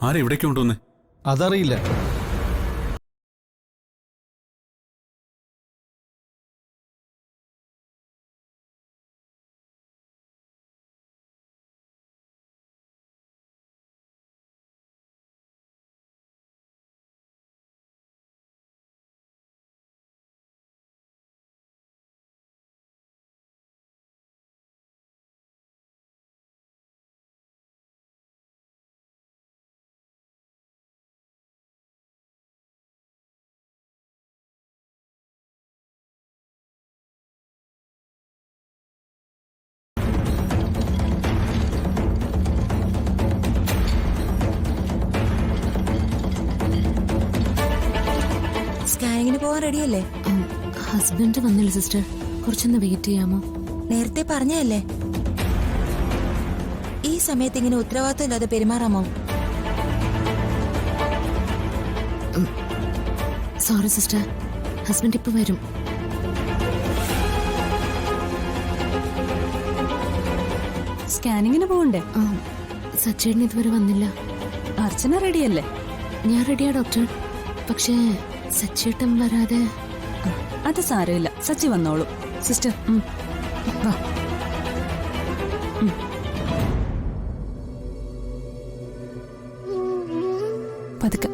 ആരെ ഇവിടേക്ക് കൊണ്ടുവന്നേ? അതറിയില്ല. സ്കാനിങ്ങിന് പോവാൻ റെഡിയല്ലേ? ഹസ്ബൻഡ് വന്നില്ല സിസ്റ്റർ, കുറച്ചൊന്ന് വെയിറ്റ് ചെയ്യാമോ? നേരത്തെ പറഞ്ഞല്ലേ, ഈ സമയത്ത് ഇങ്ങനെ ഉത്തരവാദിത്വം ഇല്ലാതെ പെരുമാറാമോ? സോറി സിസ്റ്റർ, ഹസ്ബൻഡ് ഇപ്പൊ വരും. സ്കാനിങ്ങിന് പോകണ്ടേ? സച്ചേട്ടൻ ഇതുവരെ വന്നില്ല. അർച്ചന റെഡിയല്ലേ? ഞാൻ റെഡിയാ ഡോക്ടർ, പക്ഷേ സച്ചേട്ടൻ വരാതെ. അത് സാരമില്ല, സച്ചി വന്നോളൂ. സിസ്റ്റർ വാ. പതുക്കെ.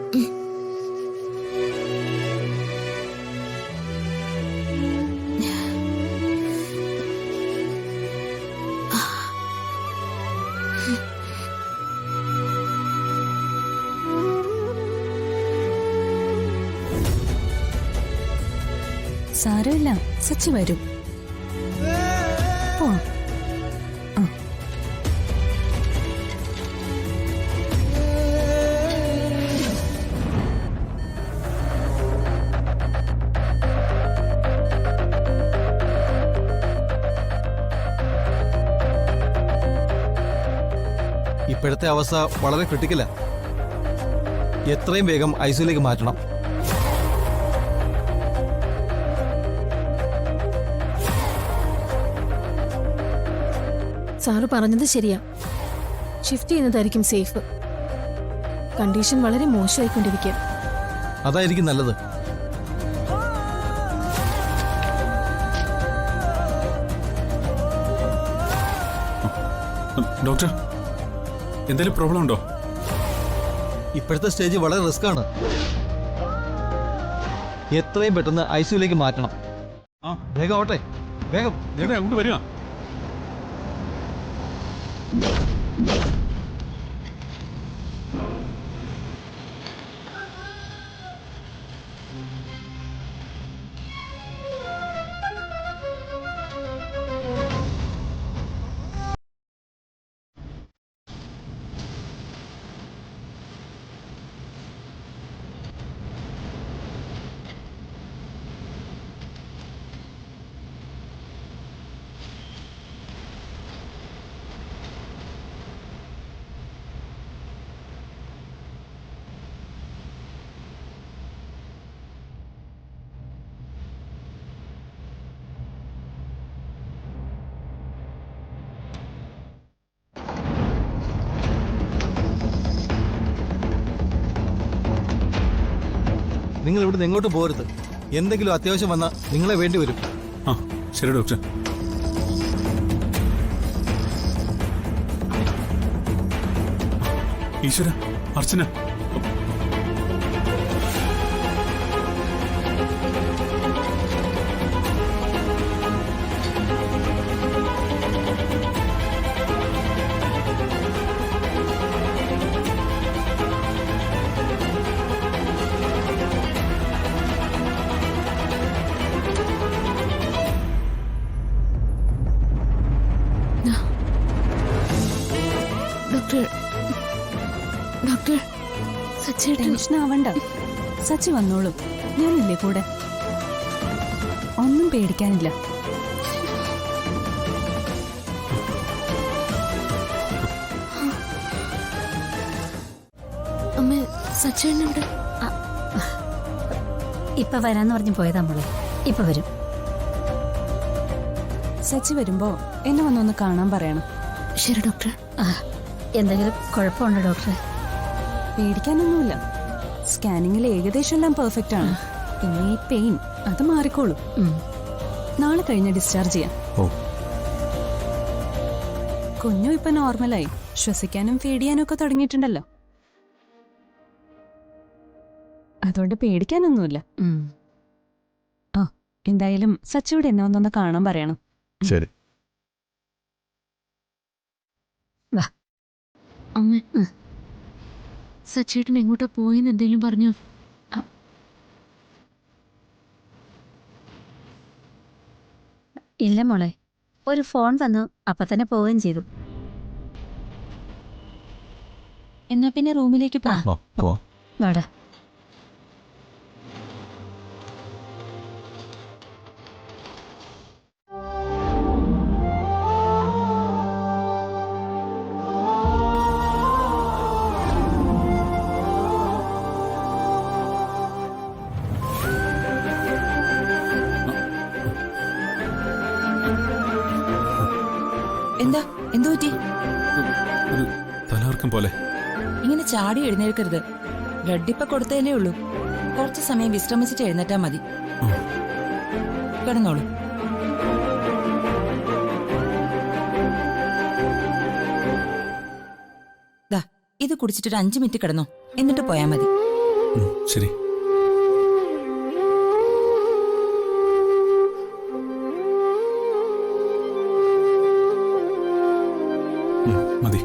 സാരമില്ല, സച്ചി വരും. പോ. ഇപ്പോഴത്തെ അവസ്ഥ വളരെ ക്രിട്ടിക്കലാ. എത്രയും വേഗം ഐസിയുലേക്ക് മാറ്റണം. സാറ് പറഞ്ഞത് ശരിയാ, ഷിഫ്റ്റ് ചെയ്യുന്നതായിരിക്കും സേഫ്. കണ്ടീഷൻ വളരെ മോശമായിക്കൊണ്ടിരിക്കുക. അതായിരിക്കും നല്ലത്. ഡോക്ടർ, എന്തെങ്കിലും പ്രോബ്ലം ഉണ്ടോ? ഇപ്പോഴത്തെ സ്റ്റേജ് വളരെ റിസ്ക് ആണ്. എത്രയും പെട്ടെന്ന് ഐസിയുലേക്ക് മാറ്റണം. വേഗം ആവട്ടെ, വേഗം. അങ്ങോട്ട് വരിക. നിങ്ങൾ ഇവിടുന്ന് എങ്ങോട്ടും പോകരുത്. എന്തെങ്കിലും അത്യാവശ്യം വന്നാൽ നിങ്ങളെ വേണ്ടി വരും. ശരി ഡോക്ടർ. ഈശ്വര, അർച്ചന. ഡോക്ടർ, ഡോക്ടർ, സച്ചേട്ടൻ. ടെൻഷൻ ആവണ്ട, സച്ചി വന്നോളൂ. ഞാനില്ലേ കൂടെ, ഒന്നും പേടിക്കാനില്ല. അമ്മ, സച്ചേട്ടനുണ്ട്. ഇപ്പൊ വരാന്ന് പറഞ്ഞു പോയതാ മോളെ, ഇപ്പൊ വരും. സച്ചി വരുമ്പോ എന്നെ വന്നൊന്ന് കാണാൻ പറയണം. ശരി ഡോക്ടർ. എന്തെങ്കിലും കുഴപ്പമുണ്ടോ ഡോക്ടറെ? പേടിക്കാനൊന്നുമില്ല. സ്കാനിങ്ങിൽ ഏകദേശം എല്ലാം പെർഫെക്റ്റ് ആണ്. പിന്നെ ഈ പെയിൻ അത് മാറിക്കോളും. നാളെ കഴിഞ്ഞ് ഡിസ്ചാർജ് ചെയ്യാം. ഓ കുഞ്ഞു ഇപ്പൊ നോർമലായി ശ്വസിക്കാനും ഫീഡ് ചെയ്യാനും ഒക്കെ തുടങ്ങിയിട്ടുണ്ടല്ലോ. അതുകൊണ്ട് പേടിക്കാനൊന്നുമില്ല. എന്തായാലും സച്ചിയോട് എന്നെ ഒന്നൊന്ന് കാണാൻ പറയണം. ശരി. അമ്മ സച്ചേട്ടൻ എങ്ങോട്ടാ പോയെന്ന് എന്തെങ്കിലും പറഞ്ഞു? ഇല്ല മോളെ, ഒരു ഫോൺ വന്നു, അപ്പൊ തന്നെ പോവുകയും ചെയ്തു. എന്നാ പിന്നെ റൂമിലേക്ക് പോ. പോവാം. വാടാ. എന്താ എന്തു പറ്റി? ഒരു തലകർക്കം പോലെ. ഇങ്ങനെ ചാടി എഴുന്നേൽക്കരുത്. ബ്ലഡ് ഇപ്പൊ കൊടുത്തതല്ലേ ഉള്ളൂ. കുറച്ച് സമയം വിശ്രമിച്ചിട്ട് എഴുന്നേറ്റാ മതി. കിടന്നോളൂ. ദാ ഇത് കുടിച്ചിട്ടൊരു 5 മിനിറ്റ് കിടന്നോ, എന്നിട്ട് പോയാ മതി. ശരി. മതി.